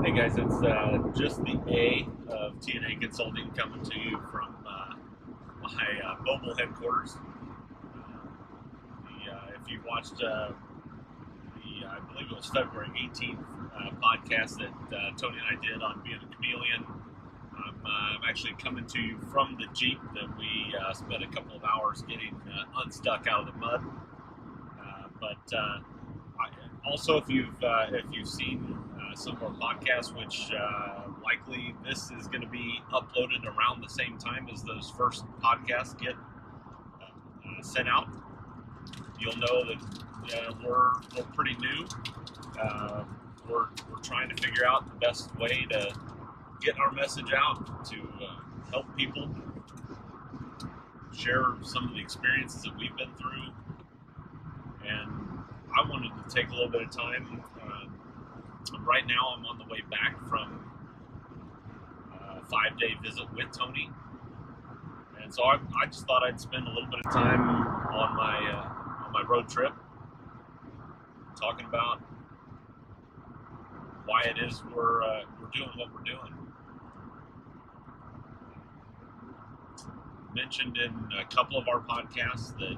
Hey guys, it's just the A of T&A Consulting coming to you from my mobile headquarters. If you watched I believe it was February 18th podcast that Tony and I did on being a chameleon, I'm actually coming to you from the Jeep that we spent a couple of hours getting unstuck out of the mud. Also, if you've seen some of our podcasts, which likely this is going to be uploaded around the same time as those first podcasts get sent out, you'll know that we're pretty new. We're trying to figure out the best way to get our message out to help people share some of the experiences that we've been through. And I wanted to take a little bit of time. Right now, I'm on the way back from a 5-day visit with Tony, and so I just thought I'd spend a little bit of time on my road trip talking about why it is we're doing what we're doing. Mentioned in a couple of our podcasts that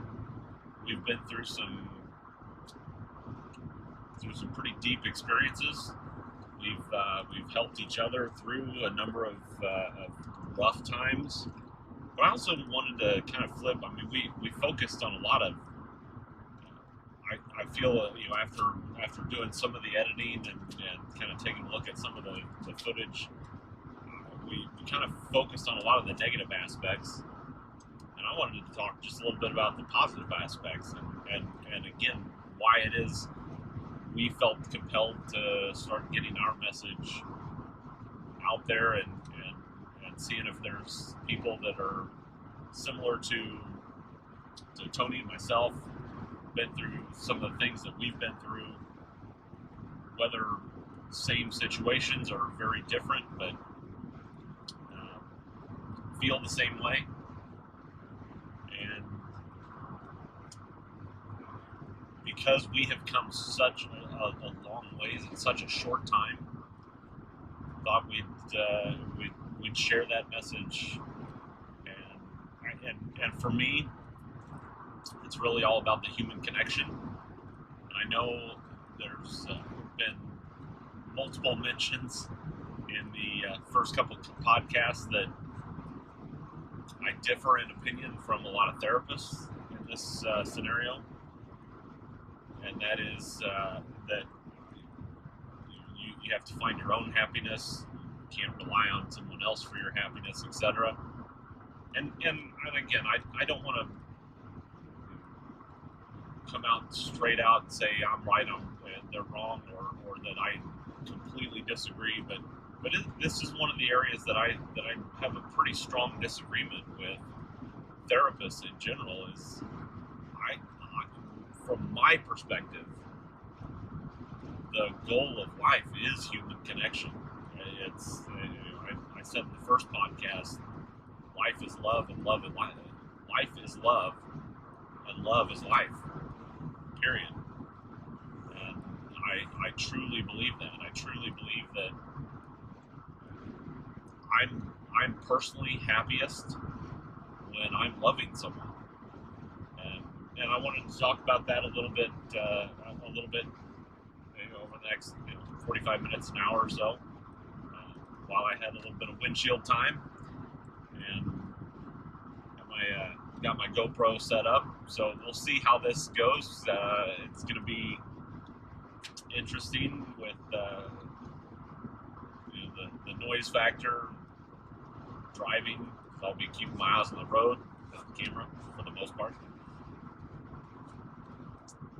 we've been through some pretty deep experiences. We've helped each other through a number of rough times, but I also wanted to kind of flip. I mean, we focused on a lot of. I feel after doing some of the editing and kind of taking a look at some of the footage, we kind of focused on a lot of the negative aspects, and I wanted to talk just a little bit about the positive aspects and again why it is we felt compelled to start getting our message out there and seeing if there's people that are similar to Tony and myself, been through some of the things that we've been through, whether same situations or very different, but feel the same way. And because we have come such a long ways in such a short time, thought we'd share that message. And for me, it's really all about the human connection. And I know there's been multiple mentions in the first couple of podcasts that I differ in opinion from a lot of therapists in this scenario. And that is that you have to find your own happiness. You can't rely on someone else for your happiness, etc. And again, I don't want to come out straight out and say I'm right, they're wrong, or that I completely disagree. But this is one of the areas that I have a pretty strong disagreement with therapists in general. Is from my perspective, the goal of life is human connection. It's I said in the first podcast, life is love and love is life. Life is love and love is life. Period. And I truly believe that. I truly believe that I'm personally happiest when I'm loving someone. And I wanted to talk about that a little bit, over the next 45 minutes, an hour or so, while I had a little bit of windshield time, and got my GoPro set up. So we'll see how this goes. It's going to be interesting with the noise factor, driving. So I'll be keeping my eyes on the road, the camera for the most part.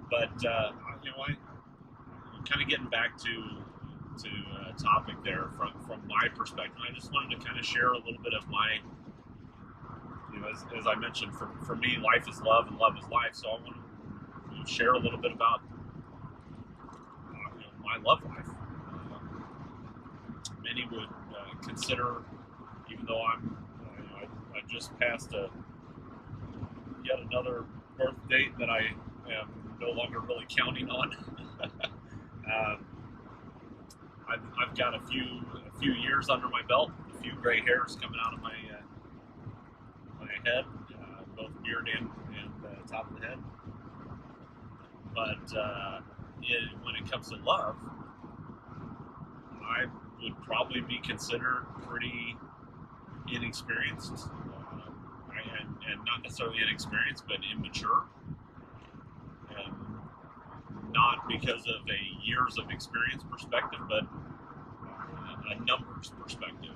But I'm kind of getting back to a topic there from my perspective. I just wanted to kind of share a little bit of my, as I mentioned, for me, life is love and love is life. So I want to share a little bit about my love life. Many would consider, even though I just passed yet another birth date that I am no longer really counting on. I've got a few years under my belt, a few gray hairs coming out of my head, both beard and top of the head. But when it comes to love, I would probably be considered pretty inexperienced, and not necessarily inexperienced, but immature. And not because of a years of experience perspective, but a numbers perspective.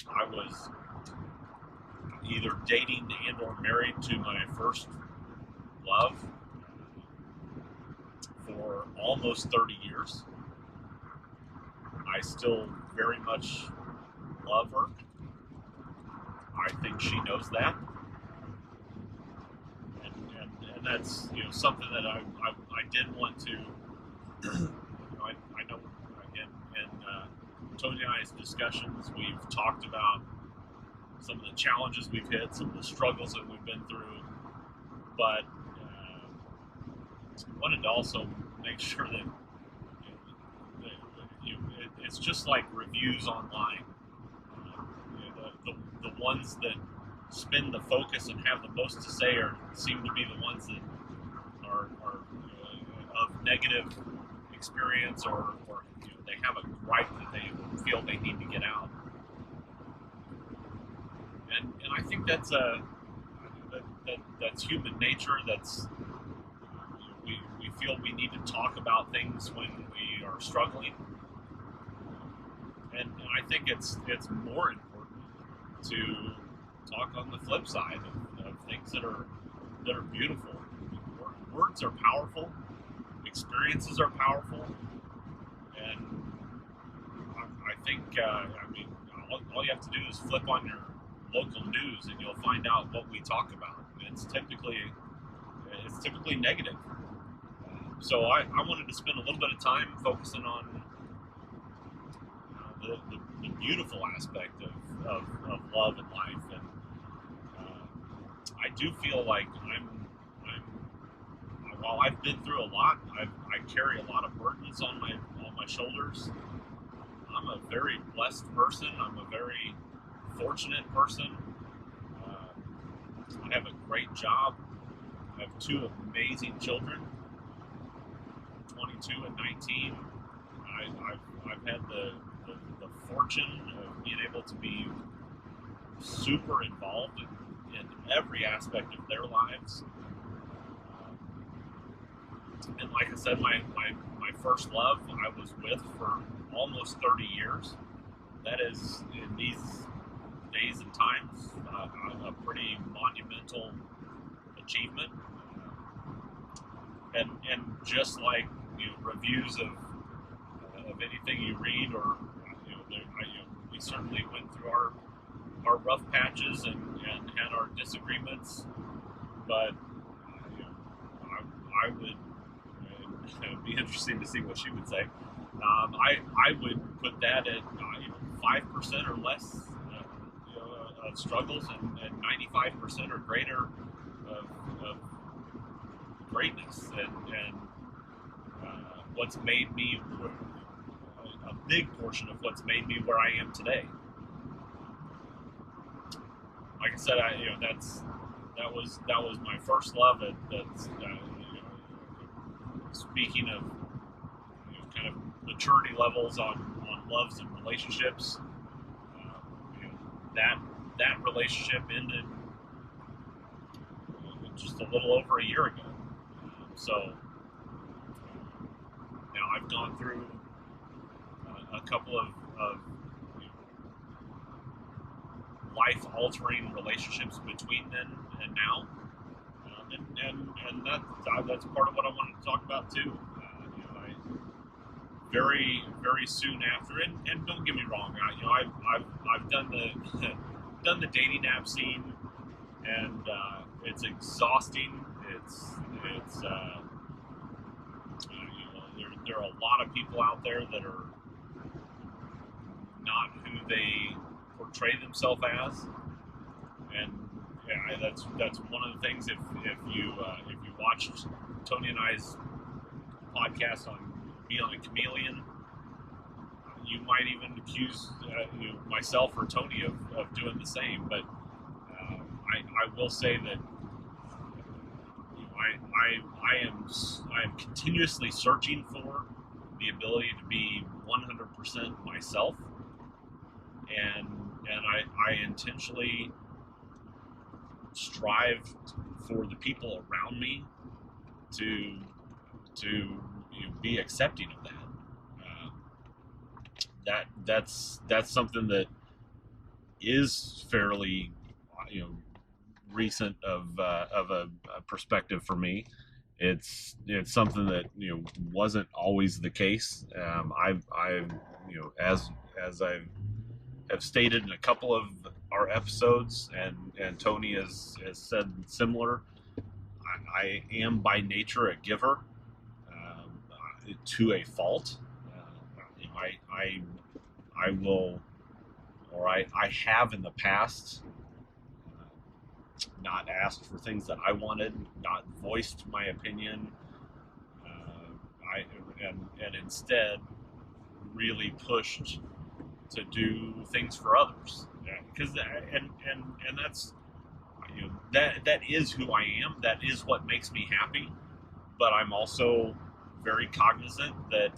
I was either dating and or married to my first love for almost 30 years. I still very much love her. I think she knows that. And that's something that I did want to I know in Tony and I's discussions we've talked about some of the challenges we've hit, some of the struggles that we've been through, but wanted to also make sure that it's just like reviews online. The ones that spin the focus and have the most to say seem to be the ones that are of negative experience, or they have a gripe that they feel they need to get out. And I think that's that's human nature. That's we feel we need to talk about things when we are struggling, and I think it's more important to talk on the flip side of things that are beautiful. Words are powerful, experiences are powerful, and I think all you have to do is flip on your local news and you'll find out what we talk about. It's typically negative. So I wanted to spend a little bit of time focusing on the beautiful aspect of love and life, and I do feel like while I've been through a lot, I carry a lot of burdens on my shoulders. I'm a very blessed person. I'm a very fortunate person. I have a great job. I have two amazing children, 22 and 19. I've had the fortune of being able to be super involved in every aspect of their lives. And like I said, my first love I was with for almost 30 years. That is, in these days and times, a pretty monumental achievement. And just like reviews of anything you read, or we certainly went through our rough patches and had our disagreements, but I would. It would be interesting to see what she would say. I would put that at 5% or less of struggles, and 95% or greater of greatness, and what's made me a big portion of what's made me where I am today. Like I said, that was my first love. That's speaking of kind of maturity levels on loves and relationships, that relationship ended just a little over a year ago. So now I've gone through a couple of life-altering relationships between then and now. And that's part of what I wanted to talk about too. I very soon after, and don't get me wrong, I've done the dating app scene, and it's exhausting. It's there are a lot of people out there that are not who they portray themselves as, and yeah, that's one of the things. If you watched Tony and I's podcast on Being a Chameleon, you might even accuse myself or Tony of doing the same. But I will say that I am continuously searching for the ability to be 100% myself, and I intentionally strive for the people around me to be accepting of that. That's something that is fairly recent of a perspective for me. It's something that wasn't always the case. I've as I have stated in a couple of our episodes, and Tony has said similar. I am by nature a giver, to a fault. I will, or I have in the past, not asked for things that I wanted, not voiced my opinion, and instead really pushed to do things for others. Because and that's that is who I am. That is what makes me happy. But I'm also very cognizant that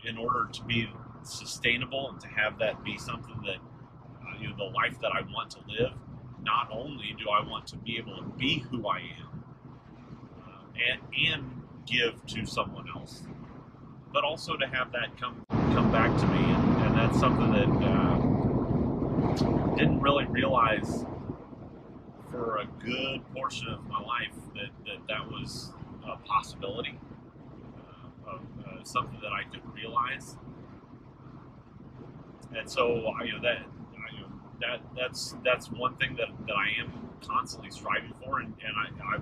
in order to be sustainable and to have that be something that the life that I want to live, not only do I want to be able to be who I am and give to someone else, but also to have that come back to me, and that's something that didn't really realize for a good portion of my life that was a possibility of something that I could realize. And so that's one thing that I am constantly striving for, and I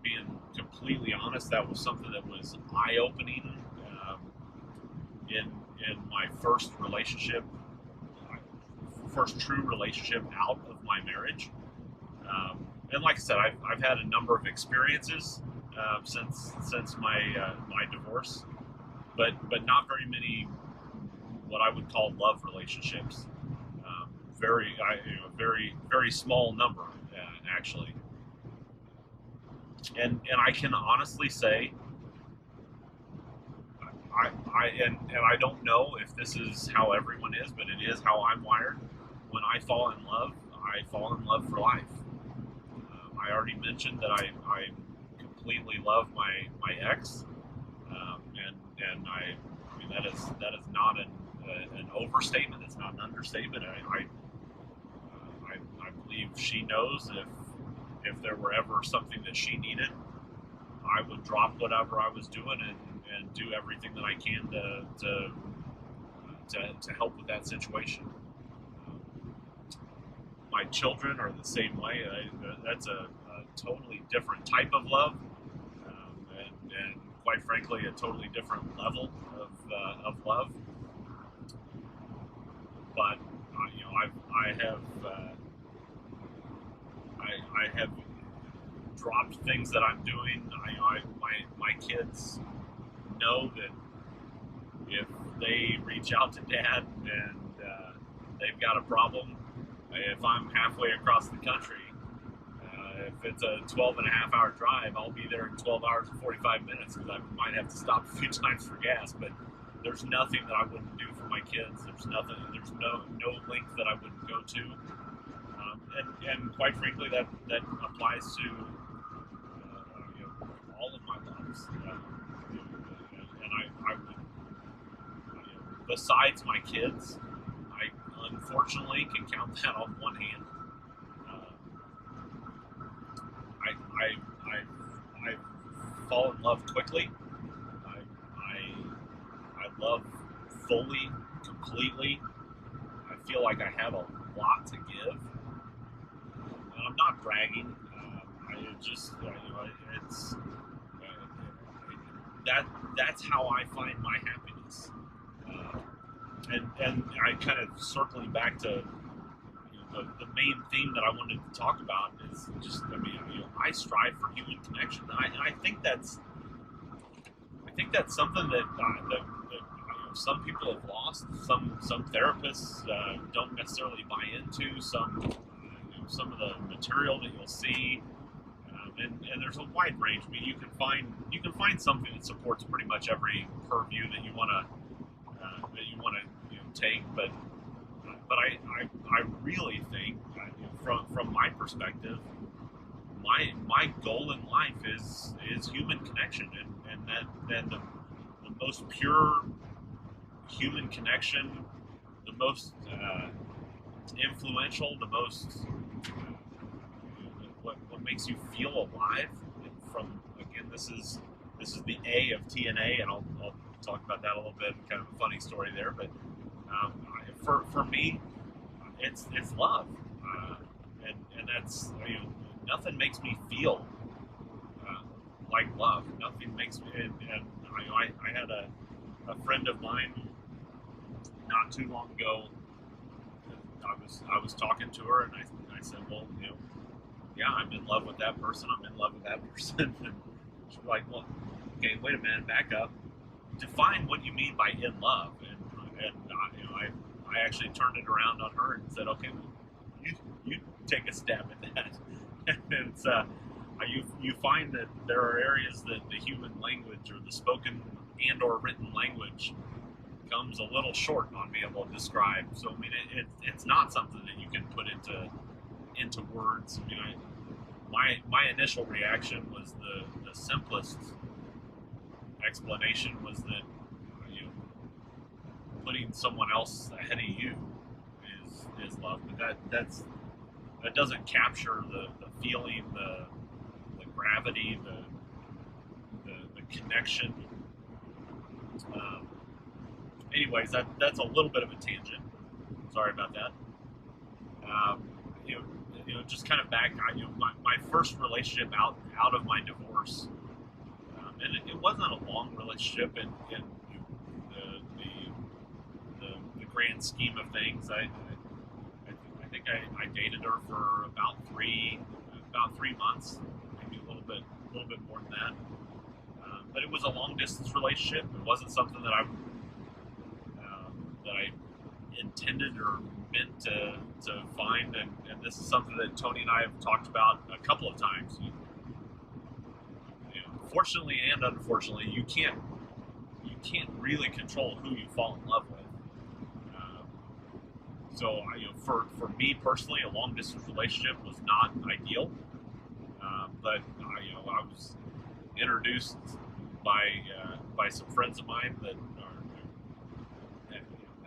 being completely honest, that was something that was eye-opening in my first relationship, first true relationship out of my marriage. And like I said, I've had a number of experiences since my divorce, but not very many what I would call love relationships. Very small number, actually. And I can honestly say, I don't know if this is how everyone is, but it is how I'm wired. When I fall in love for life. I already mentioned that I completely love my ex, and I mean that is not an overstatement. It's not an understatement. I believe she knows if there were ever something that she needed, I would drop whatever I was doing and do everything that I can to help with that situation. My children are the same way. That's a totally different type of love, and quite frankly, a totally different level of love. But I have dropped things that I'm doing. My kids know that if they reach out to Dad and they've got a problem, if I'm halfway across the country, if it's a 12-and-a-half-hour drive, I'll be there in 12 hours and 45 minutes because I might have to stop a few times for gas. But there's nothing that I wouldn't do for my kids. There's no length that I wouldn't go to. And quite frankly, that applies to all of my loves. And I would, besides my kids, I unfortunately can count that on one hand. I fall in love quickly. I love fully, completely. I feel like I have a lot to give. And I'm not bragging. It's that's how I find my happiness. And I kind of circling back to the main theme that I wanted to talk about is just, I strive for human connection. And I think that's something that some people have lost. Some therapists don't necessarily buy into some of the material that you'll see. And there's a wide range. I mean, you can find something that supports pretty much every purview that you want to take. But I really think from my perspective, my goal in life is human connection, and that the most pure human connection, the most influential, the most what makes you feel alive. From again, this is the A of T&A, and I'll talk about that a little bit. Kind of a funny story there, but for me, it's love, and that's nothing makes me feel like love. Nothing makes me. And I had a friend of mine not too long ago. I was talking to her, and I said, well, yeah, I'm in love with that person. I'm in love with that person. And she's like, well, okay, wait a minute, back up. Define what you mean by in love. And I actually turned it around on her and said, okay, well, you take a stab at that. And it's you find that there are areas that the human language or the spoken and or written language comes a little short on being able to describe. So I mean, it's not something that you can put into words. I mean, my initial reaction was the simplest explanation was that putting someone else ahead of you is love, but that doesn't capture the feeling, the gravity, the connection. Anyways, that's a little bit of a tangent. Sorry about that. Just kind of back. My first relationship out of my divorce, and it wasn't a long relationship in the grand scheme of things. I think I dated her for about three months, maybe a little bit more than that. But it was a long distance relationship. It wasn't something that I intended or meant to find, and this is something that Tony and I have talked about a couple of times. Fortunately and unfortunately, you can't really control who you fall in love with. So for me personally, a long distance relationship was not ideal, but I was introduced by some friends of mine that are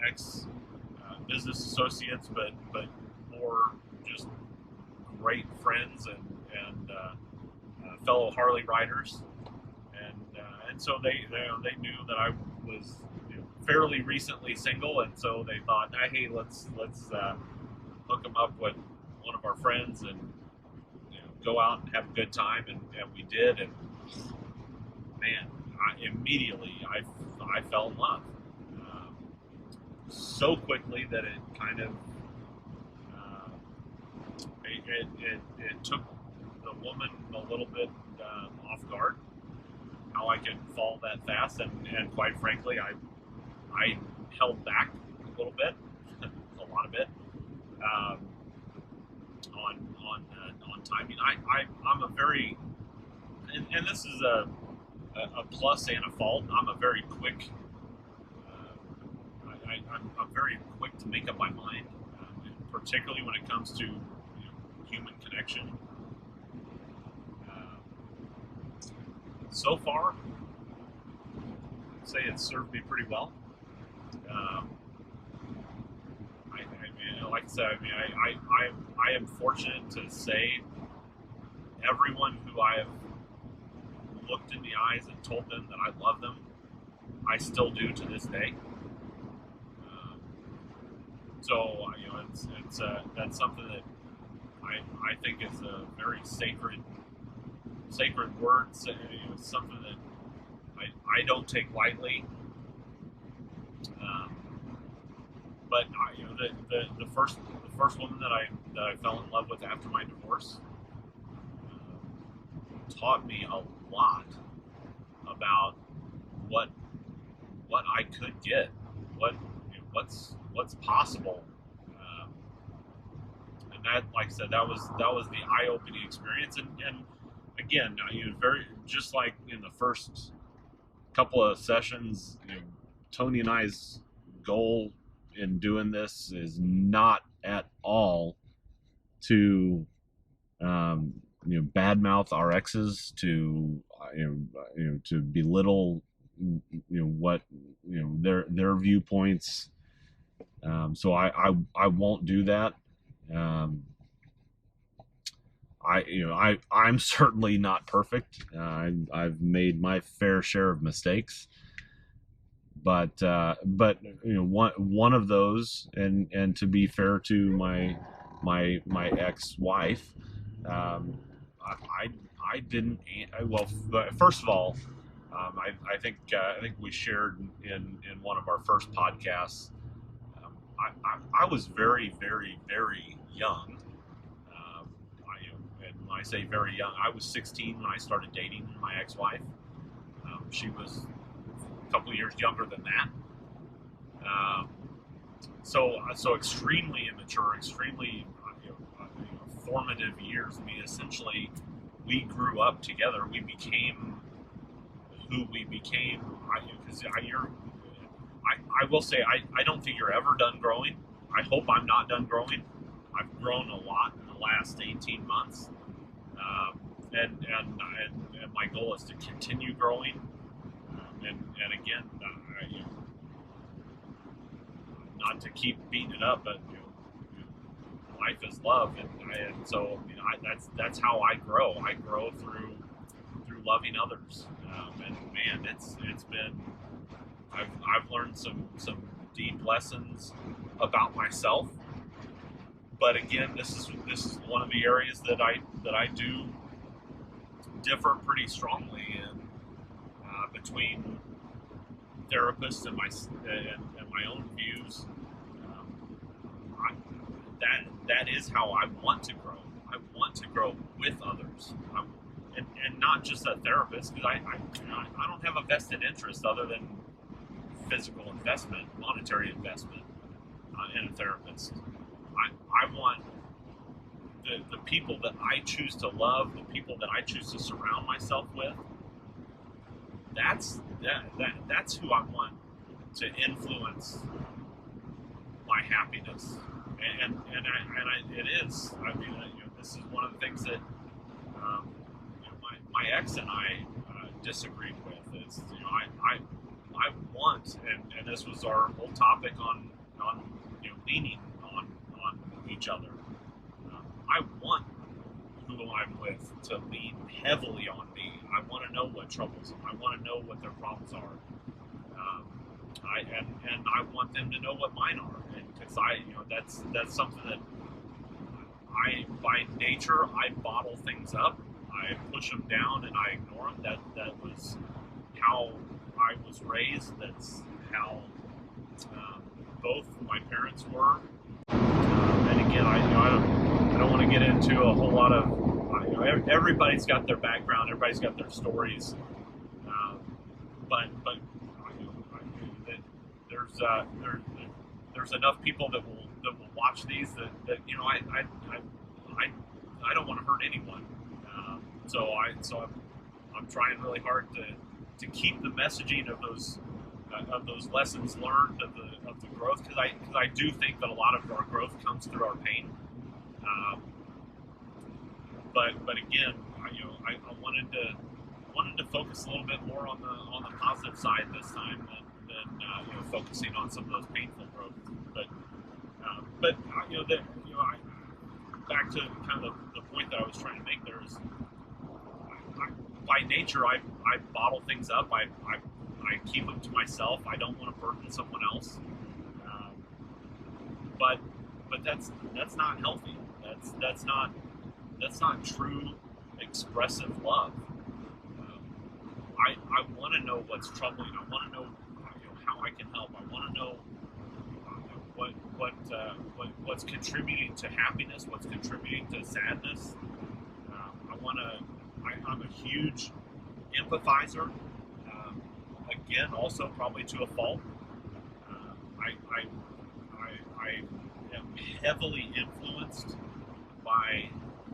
ex business associates, but more just great friends and fellow Harley riders, and so they knew that I was fairly recently single, and so they thought, hey, let's hook them up with one of our friends and go out and have a good time, and we did, and man, immediately I fell in love. So quickly that it kind of it took the woman a little bit off guard, how I could fall that fast, and quite frankly, I held back a little bit, a lot of it, on timing. I'm a very, and this is a plus and a fault. I'm a very quick. I'm very quick to make up my mind, particularly when it comes to human connection. So far, I'd say it's served me pretty well. Like I said, I am fortunate to say everyone who I have looked in the eyes and told them that I love them, I still do to this day. So that's something that I think is a very sacred word. Something that I don't take lightly. But the first woman that I fell in love with after my divorce taught me a lot about what I could get what's possible. Um, and that, like I said, that was the eye-opening experience. And again, very just like in the first couple of sessions, Tony and I's goal in doing this is not at all to badmouth our exes, to to belittle what their viewpoints. So I won't do that. Um, I'm certainly not perfect. I've made my fair share of mistakes, but one of those, and to be fair to my ex-wife, I didn't. Well, first of all, I think we shared in one of our first podcasts. I was very, very, very young. And when I say very young, I was 16 when I started dating my ex-wife. She was a couple of years younger than that. So extremely immature, extremely formative years. I mean, essentially, we grew up together. We became who we became. I will say I don't think you're ever done growing. I hope I'm not done growing. I've grown a lot in the last 18 months, and my goal is to continue growing. And again, not to keep beating it up, but life is love, and so that's how I grow. I grow through loving others, and man, it's been. I've learned some deep lessons about myself, but again, this is one of the areas that I do differ pretty strongly in between therapists and my own views. That is how I want to grow. I want to grow with others, and not just a therapist, because I don't have a vested interest other than physical investment, monetary investment in a therapist. I want the people that I choose to love, the people that I choose to surround myself with. That's who I want to influence my happiness, and it is. I mean, this is one of the things that my ex and I disagreed with. Is I want, and this was our whole topic on leaning on each other. I want who I'm with to lean heavily on me. I want to know what troubles them. I want to know what their problems are. And I want them to know what mine are, because that's something that by nature I bottle things up. I push them down and I ignore them. That was how I was raised. That's how both my parents were. And again, I don't want to get into a whole lot of. Everybody's got their background. Everybody's got their stories. But there's enough people that will watch these that I don't want to hurt anyone. So I'm trying really hard to keep the messaging of those lessons learned, of the growth, because I do think that a lot of our growth comes through our pain. But again, I wanted to focus a little bit more on the positive side this time than focusing on some of those painful growth. But back to kind of the point that I was trying to make there is, by nature, I bottle things up. I keep them to myself. I don't want to burden someone else. But that's not healthy. That's not true expressive love. I want to know what's troubling. I want to know how I can help. I want to know what's contributing to happiness, what's contributing to sadness. I'm a huge empathizer. Again, also probably to a fault. I am heavily influenced by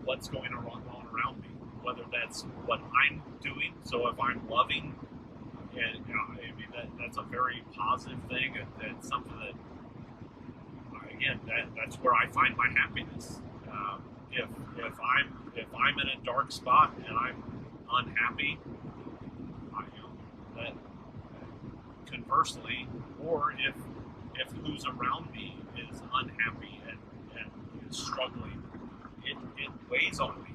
what's going on around me, whether that's what I'm doing. So if I'm loving, and I mean that's a very positive thing, and that's something that again that's where I find my happiness. If I'm in a dark spot and I'm unhappy, that conversely, or if who's around me is unhappy and is struggling, it weighs on me.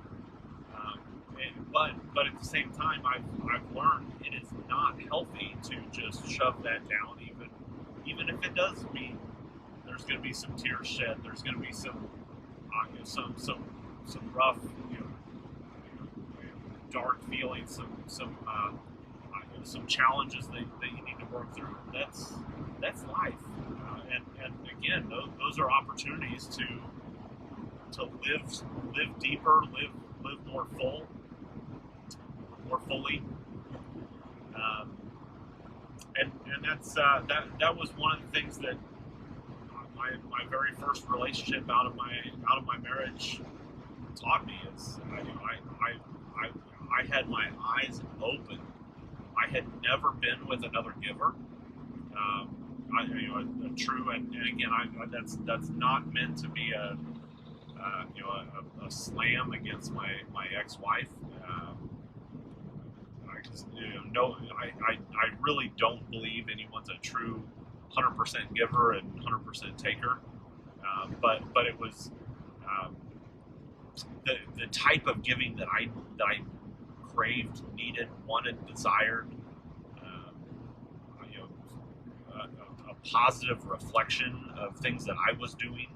Um, but at the same time, I've learned it is not healthy to just shove that down, even if it does mean there's going to be some tears shed. There's going to be some some rough, dark feelings, some challenges that you need to work through. That's life, and again, those are opportunities to live deeper, live more more fully, um, and that was one of the things that my very first relationship out of my marriage taught me is I had my eyes open. I had never been with another giver. A true and again, that's not meant to be a slam against my ex-wife. I really don't believe anyone's a true 100% giver and 100% taker. But it was um, the type of giving that I craved, needed, wanted, desired. Um, you know, a positive reflection of things that I was doing,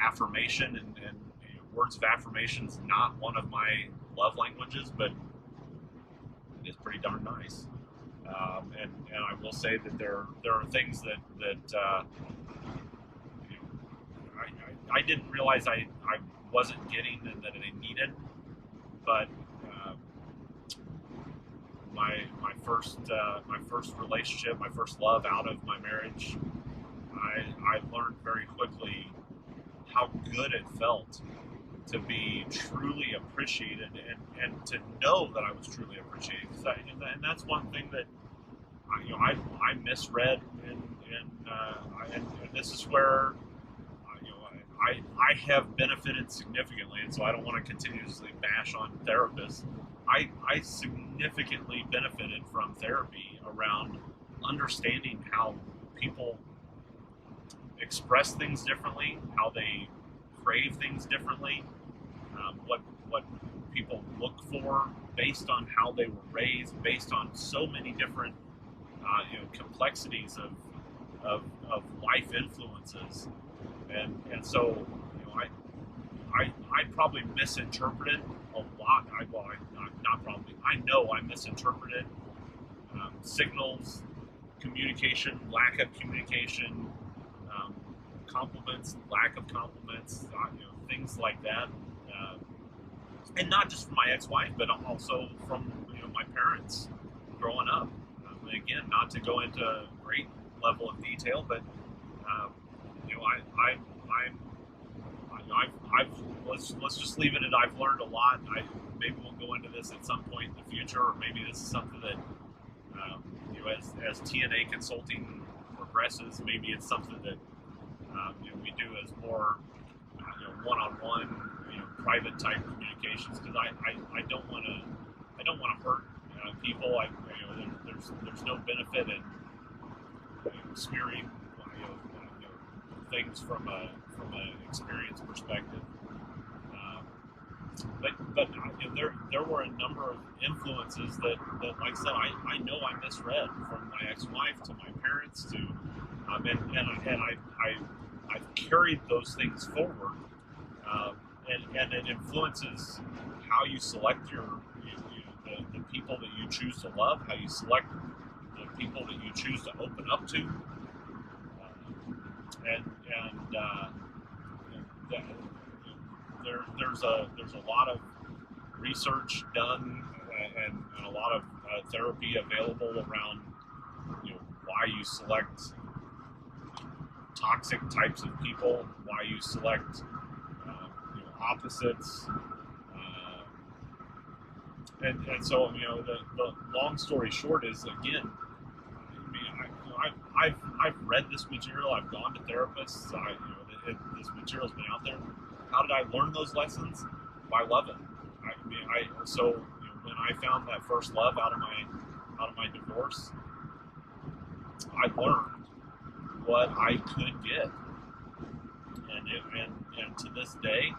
affirmation and words of affirmation is not one of my love languages, but it's pretty darn nice. And I will say that there are things that you know, I didn't realize I wasn't getting and that I needed, but uh, my first relationship, my first love out of my marriage, I learned very quickly how good it felt to be truly appreciated and to know that I was truly appreciated. And that's one thing that I misread, and this is where I have benefited significantly, and so I don't want to continuously bash on therapists. I significantly benefited from therapy around understanding how people express things differently, how they crave things differently, what people look for based on how they were raised, based on so many different complexities of life influences, and so I probably misinterpreted a lot. Not probably. I know I misinterpreted signals, communication, lack of communication, um, compliments, lack of compliments, things like that, uh, and not just from my ex-wife, but also from my parents growing up. Again, not to go into a great level of detail, but um, I've let's just leave it at I've learned a lot. Maybe we'll go into this at some point in the future, or maybe this is something that as T&A consulting progresses, maybe it's something that we do as more one-on-one, private type communications, because I don't want to hurt people. There's no benefit in smearing things from an experience perspective. Um, but there were a number of influences that like I said, I know I misread, from my ex-wife to my parents to and I've carried those things forward, and it influences how you select the people that you choose to love, how you select the people that you choose to open up to, and that, there's a lot of research done, and a lot of therapy available around why you select toxic types of people, why you select opposites, and so the long story short is, again, I mean, I've read this material, I've gone to therapists, this material's been out there. How did I learn those lessons? By loving. When I found that first love out of my divorce, I learned what I could get, and to this day,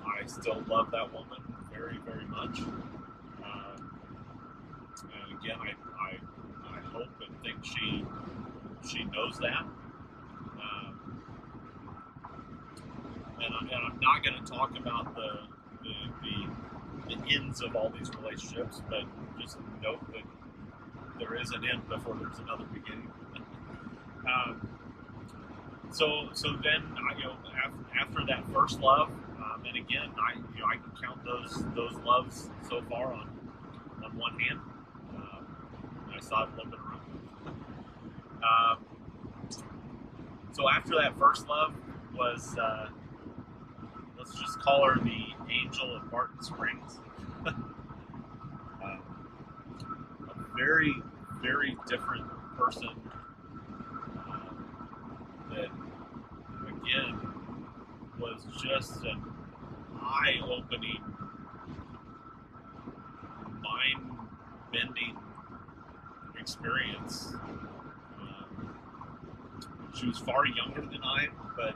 I still love that woman very, very much. And again, I hope and think she knows that. And I'm not going to talk about the ends of all these relationships, but just note that there is an end before there's another beginning. So then after that first love, and again I can count those loves so far on one hand. I saw it a little bit around. So after that first love was, let's just call her the Angel of Barton Springs. A very, very different person. That again was just an eye-opening, mind-bending experience. She was far younger than I, but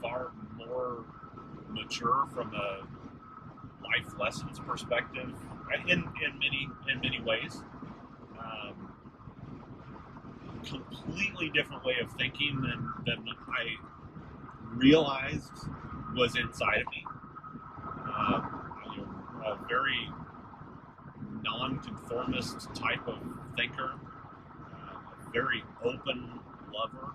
far more mature from a life lessons perspective, in many ways. Completely different way of thinking than I realized was inside of me. A very non-conformist type of thinker, a very open lover,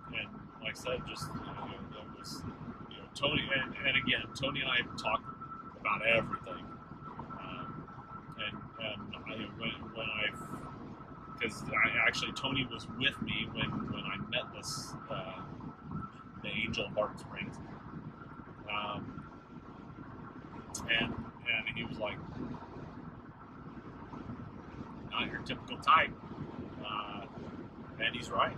and like I said, just there was Tony, and again, Tony and I talk about everything, because actually Tony was with me when I met the Angel of Barton Springs, and he was like, not your typical type, and he's right,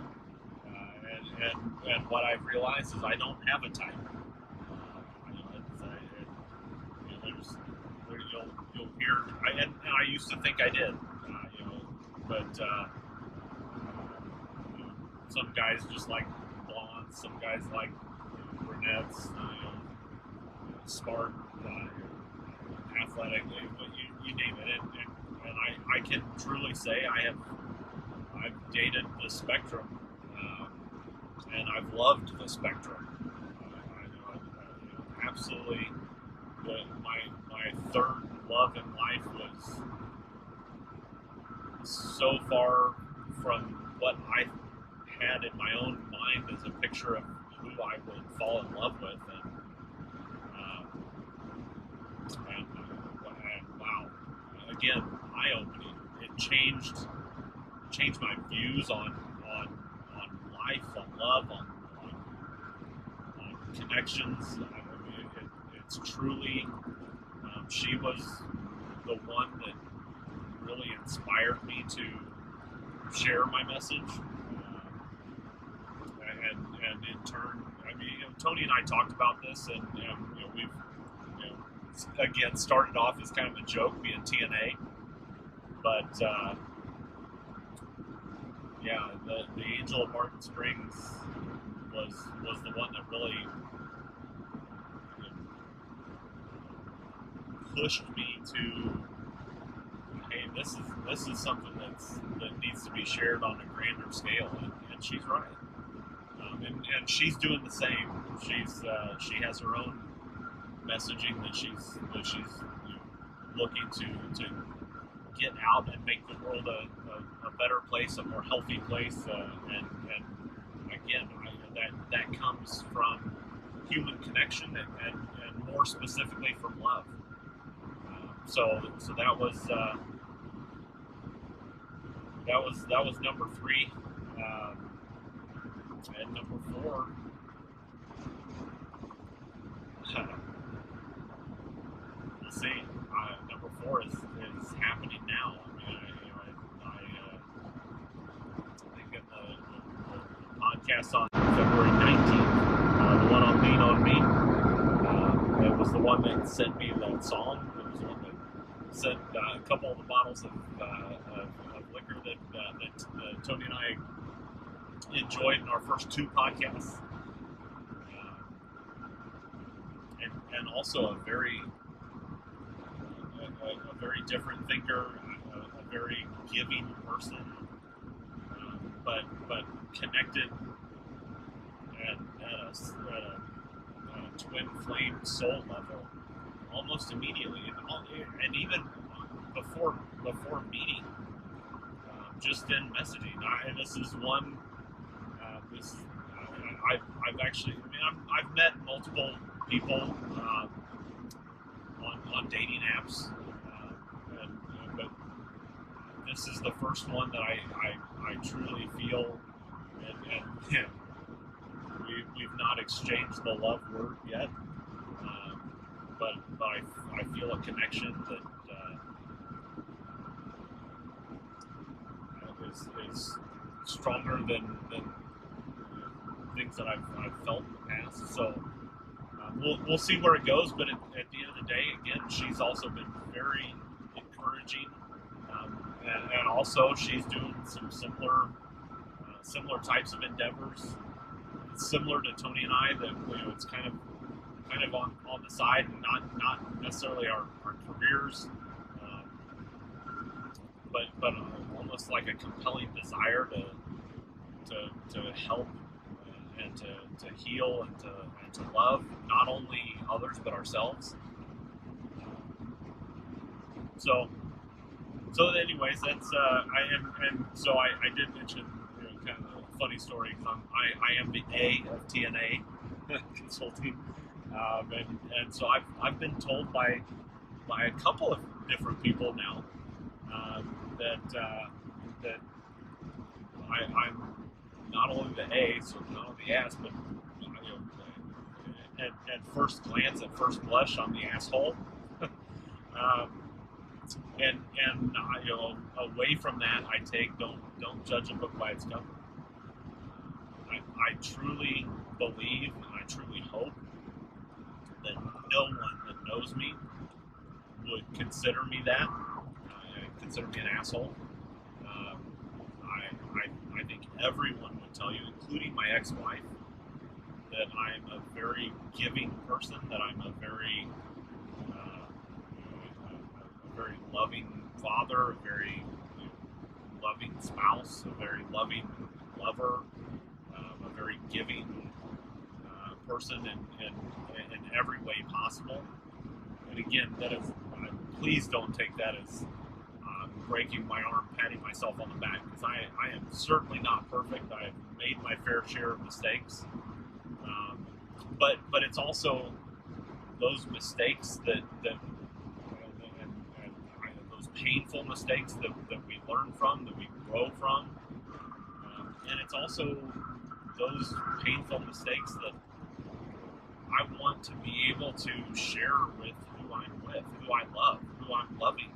and what I've realized is I don't have a type. You'll hear, and I used to think I did, but some guys just like blondes, some guys like brunettes, smart, athletic, you name it, and I can truly say I've dated the spectrum, and I've loved the spectrum. Absolutely. My third love in life was so far from what I had in my own mind as a picture of who I would fall in love with, and wow, again, eye-opening. It changed my views on life, on love, on connections. It's truly, she was the one that really inspired me to share my message, and in turn, Tony and I talked about this, and we've again started off as kind of a joke, being T&A, but the Angel of Barton Springs was the one that really pushed me to, hey, this is something that needs to be shared on a grander scale, and she's right, and she's doing the same. She has her own messaging that she's looking to get out and make the world a better place, a more healthy place, and again, that comes from human connection and more specifically from love. So that was that was number 3. And number 4, we'll see. Number 4 is happening now. I mean, I think in the podcast on February 19th, the one on Lean on Me, it was the one that sent me that song. It was the one that sent a couple of the bottles of liquor that Tony and I enjoyed in our first 2 podcasts. And also a very different thinker, a very giving person, but connected at a twin flame soul level almost immediately, and even before meeting, just in messaging. And this is one. I've actually. I mean, I've met multiple people on dating apps, but this is the first one that I truly feel, and we've not exchanged the love word yet, but I feel a connection that is stronger than things that I've felt in the past. So we'll see where it goes. But at the end of the day, again, she's also been very encouraging, and also she's doing some similar types of endeavors, similar to Tony and I. That it's kind of on the side, and not necessarily our careers, but almost like a compelling desire to help and to heal and to love not only others but ourselves. So anyways, that's so I did mention kind of a funny story, because I am the A of T&A consulting, and so I've been told by a couple of different people now that I'm not only the A, so not only the ass, but at first glance, at first blush, I'm the asshole. And away from that, I take don't judge a book by its cover. I truly believe, and I truly hope that no one that knows me would consider me that, consider me an asshole. I think everyone would tell you, including my ex-wife, that I'm a very giving person, that I'm a very loving father, a very loving spouse, a very loving lover, a very giving person in every way possible. And again, that is, please don't take that as breaking my arm, patting myself on the back, because I am certainly not perfect. I have made my fair share of mistakes, but it's also those mistakes that those painful mistakes that we learn from, that we grow from, and it's also those painful mistakes that I want to be able to share with who I'm with, who I love, who I'm loving.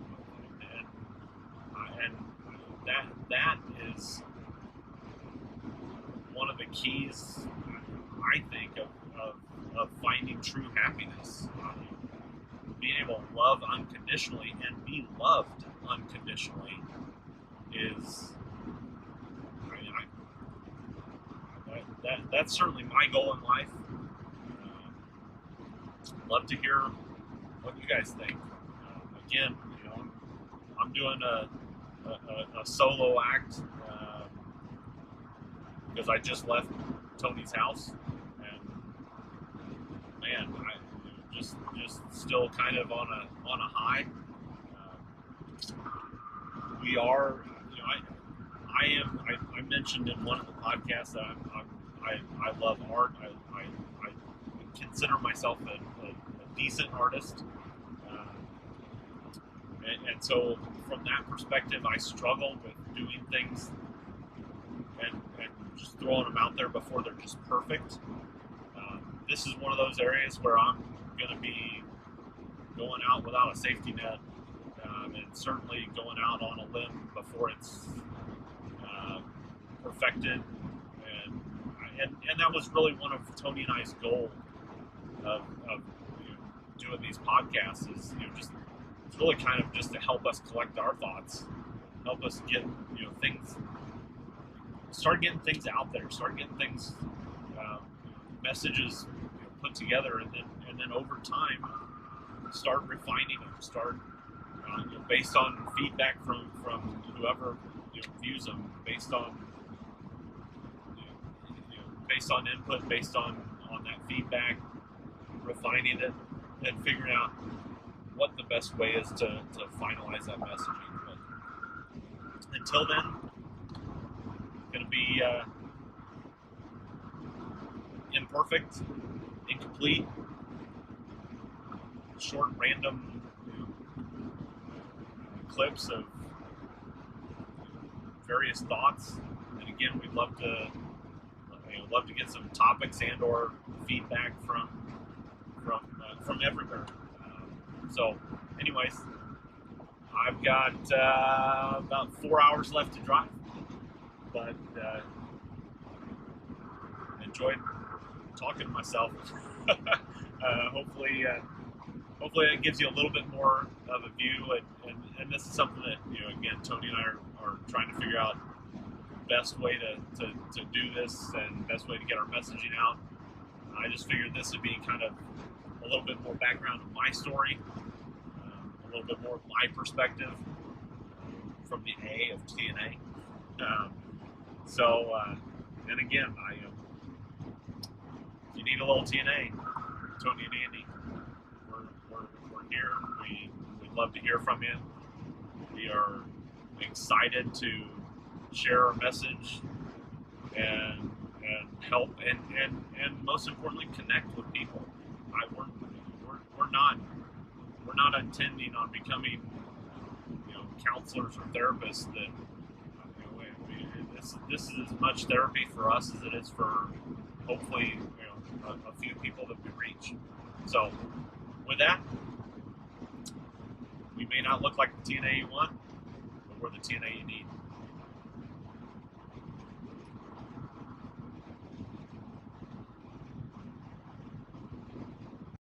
And that is one of the keys, I think, of finding true happiness. Being able to love unconditionally and be loved unconditionally is, that's certainly my goal in life. Love to hear what you guys think. Again, I'm doing a solo act because I just left Tony's house, and man, I just still kind of on a high. We are, I mentioned in one of the podcasts that I love art. I consider myself a decent artist, And so from that perspective, I struggle with doing things and just throwing them out there before they're just perfect. This is one of those areas where I'm going to be going out without a safety net, and certainly going out on a limb before it's perfected. And that was really one of Tony and I's goal of doing these podcasts, is just it's really kind of just to help us collect our thoughts, help us get things, start getting things out there, start getting things, messages put together, and then over time start refining them, start based on feedback from whoever views them, based on based on input, based on that feedback, refining it, and figuring out what the best way is to finalize that messaging. But until then, it's going to be imperfect, incomplete, short, random clips of various thoughts. And again, we'd love to get some topics and/or feedback from everywhere. So, anyways, I've got about 4 hours left to drive, but enjoyed talking to myself. Hopefully it gives you a little bit more of a view, and this is something that again, Tony and I are trying to figure out the best way to do this and best way to get our messaging out. I just figured this would be kind of a little bit more background of my story, a little bit more of my perspective from the A of T&A. And again, if you need a little T&A, Tony and Andy, we're here. We'd love to hear from you. We are excited to share our message and help and most importantly connect with people. We're not intending on becoming counselors or therapists. That this is as much therapy for us as it is for hopefully a few people that we reach. So with that, we may not look like the T&A you want, but we're the T&A you need.